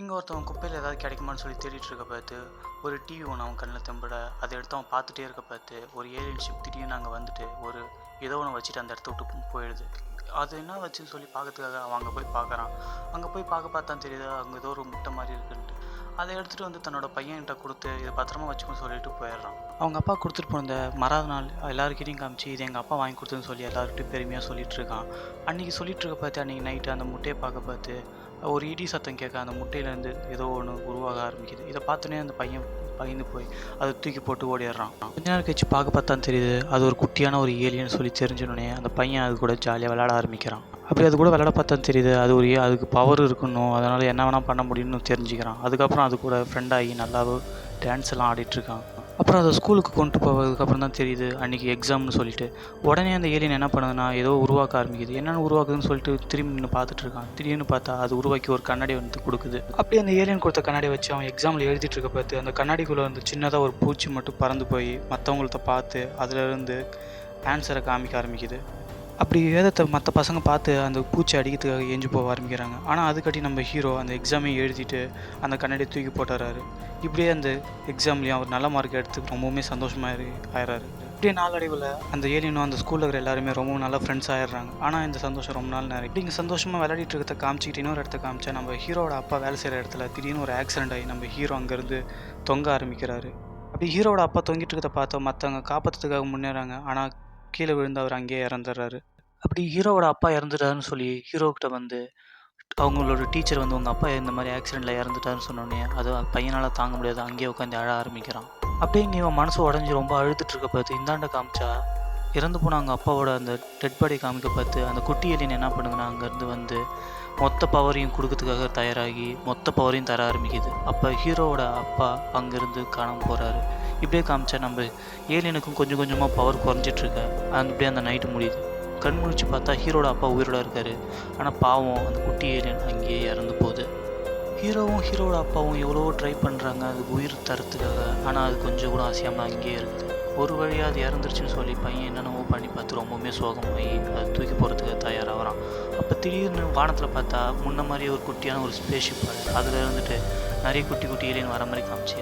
இங்கே ஒருத்தவன் குப்பையில் ஏதாவது கிடைக்குமான்னு சொல்லி தேடிட்டு இருக்க பார்த்து ஒரு டிவி ஒன்று அவன் கண்ணில் தெம்பட அதை எடுத்து அவன் பார்த்துட்டே இருக்க பார்த்து ஒரு ஏலியன் ஷிப் திடீர்னு அங்கே வந்துட்டு ஒரு ஏதோ ஒன்று வச்சுட்டு அந்த இடத்த விட்டு போயிடுது. அது என்ன வச்சுன்னு சொல்லி பார்க்கறதுக்காக அவன் அங்கே போய் பார்க்குறான். அங்கே போய் பார்த்தான் தெரியுது அங்கே ஏதோ ஒரு முட்டை மாதிரி இருக்குன்ட்டு. அதை எடுத்துகிட்டு வந்து தன்னோட பையன்கிட்ட கொடுத்து இதை பத்திரமா வச்சுக்கணும்னு சொல்லிட்டு போயிடுறான். அவங்க அப்பா கொடுத்துட்டு போன மறாத நாள் எல்லாருக்கிட்டையும் காமிச்சு இது எங்கள் அப்பா வாங்கி கொடுத்துன்னு சொல்லி எல்லாருக்கிட்டையும் பெருமையாக சொல்லிட்டு இருக்கான். அன்றைக்கி சொல்லிட்டு இருக்க பார்த்து அன்றைக்கி நைட்டு அந்த முட்டையை பார்த்து ஒரு இடி சத்தம் கேட்க அந்த முட்டையிலேருந்து ஏதோ ஒன்று உருவாக ஆரம்பிக்குது. இதை பார்த்தோன்னே அந்த பையன் பயந்து போய் அதை தூக்கி போட்டு ஓடிடுறான். கொஞ்ச நேரம் கழிச்சு பார்த்தான் தெரியுது அது ஒரு குட்டியான ஒரு ஏலியன்னு சொல்லி தெரிஞ்சோடனே அந்த பையன் அது கூட ஜாலியாக விளையாட ஆரம்பிக்கிறான். அப்படி அது கூட விளையாட பார்த்தா தெரியுது அது அதுக்கு பவர் இருக்கணும், அதனால் என்ன வேணால் பண்ண முடியும்னு தெரிஞ்சுக்கிறான். அதுக்கப்புறம் அது கூட ஃப்ரெண்டாகி நல்லாவே டான்ஸ் எல்லாம் ஆடிட்டுருக்கான். அப்புறம் அதை ஸ்கூலுக்கு கொண்டு போவதுக்கப்புறம் தான் தெரியுது அன்றைக்கி எக்ஸாம்னு சொல்லிட்டு. உடனே அந்த ஏலியன் என்ன பண்ணுதுன்னா ஏதோ உருவாக்க ஆரம்பிக்குது. என்னென்னு உருவாக்குதுன்னு சொல்லிட்டு திரும்பி நின்று பார்த்துட்ருக்கான். திடீர்னு பார்த்தா அது உருவாக்கி ஒரு கண்ணாடி வந்து கொடுக்குது. அப்படி அந்த ஏலியன் கொடுத்த கண்ணாடி வச்சு அவன் எக்ஸாமில் எழுதிட்டு இருக்க பார்த்து அந்த கண்ணாடிக்குள்ளே வந்து சின்னதாக ஒரு பூச்சி மட்டும் பறந்து போய் மற்றவங்கள்ட்ட பார்த்து அதிலேருந்து ஆன்சரை காமிக்க ஆரம்பிக்குது. அப்படி வேதத்தை மற்ற பசங்க பார்த்து அந்த பூச்சி அடிக்கிறதுக்காக ஏஞ்சி போக ஆரம்பிக்கிறாங்க. ஆனால் அதுக்காட்டி நம்ம ஹீரோ அந்த எக்ஸாமையும் எழுதிட்டு அந்த கண்ணாடியை தூக்கி போட்டுறாரு. இப்படியே அந்த எக்ஸாம்லேயும் அவர் நல்ல மார்க் எடுத்து ரொம்பவுமே சந்தோஷமாக ஆயிடுறாரு. இப்படியே நாளடைவில் அந்த ஏலியனும் அந்த ஸ்கூலில் இருக்கிற எல்லாருமே ரொம்ப நல்லா ஃப்ரெண்ட்ஸ் ஆயிடுறாங்க. ஆனால் இந்த சந்தோஷம் ரொம்ப நாள் நேரம் இப்படி இங்கே சந்தோஷமாக விளையாடிட்டு இருக்கிறத காமிச்சிக்கிட்டு இன்னொரு இடத்த காமிச்சா நம்ம ஹீரோட அப்பா வேலை செய்கிற இடத்துல திடீர்னு ஒரு ஆக்சிடென்ட் ஆகி நம்ம ஹீரோ அங்கேருந்து தொங்க ஆரம்பிக்கிறாரு. அப்படி ஹீரோட அப்பா தொங்கிட்டு இருக்கிறத பார்த்தோம் மற்றவங்க காப்பாற்றுறதுக்காக முன்னேறாங்க. ஆனால் கீழே விழுந்து அவர் அங்கேயே இறந்துடுறாரு. அப்படி ஹீரோவோட அப்பா இறந்துட்டாருன்னு சொல்லி ஹீரோக்கிட்ட வந்து அவங்களோட டீச்சர் வந்து உங்கள் அப்பா இந்த மாதிரி ஆக்சிடெண்ட்டில் இறந்துட்டாருன்னு சொன்னோடனே அது பையனால் தாங்க முடியாது அங்கேயே உட்காந்து அழ ஆரம்பிக்கிறான். அப்படியே இங்கே இவன் மனசு உடஞ்சி ரொம்ப அழுதுட்டுருக்க பார்த்து இந்தாண்ட காமிச்சா இறந்து போன அவங்க அப்பாவோட அந்த டெட் பாடி காமிக்க பார்த்து அந்த குட்டி எலியன் என்ன பண்ணுங்கன்னா அங்கேருந்து வந்து மொத்த பவரையும் கொடுக்கறதுக்காக தயாராகி மொத்த பவரையும் தர ஆரம்பிக்குது. அப்போ ஹீரோவோட அப்பா அங்கேருந்து காணாமல் போகிறாரு. இப்படியே காமிச்சா நம்ம ஏலியனுக்கும் கொஞ்சம் கொஞ்சமாக பவர் குறைஞ்சிட்ருக்க அப்படியே அந்த நைட்டு முடியுது. கண் முழிச்சு பார்த்தா ஹீரோட அப்பா உயிரோட இருக்காரு. ஆனால் பாவம் அந்த குட்டி ஏலியன் அங்கேயே இறந்து போகுது. ஹீரோவும் ஹீரோட அப்பாவும் எவ்வளவோ ட்ரை பண்ணுறாங்க அது உயிர் தரத்துக்காக. ஆனால் அது கொஞ்சம் கூட அசையாமல் அங்கேயே இருக்குது. ஒரு வழியாக அது இறந்துருச்சுன்னு சொல்லி பையன் என்னென்னவோ பண்ணி பார்த்து ரொம்பவுமே சோகமாகி அதை தூக்கி போகிறதுக்கு தயாராகிறான். அப்போ திடீர்னு வானத்தில் பார்த்தா முன்ன மாதிரி ஒரு குட்டியான ஒரு ஸ்பேஸ்ஷிப் அதில் இருந்துட்டு நிறைய குட்டி குட்டி ஏலியன் வர மாதிரி காமிச்சு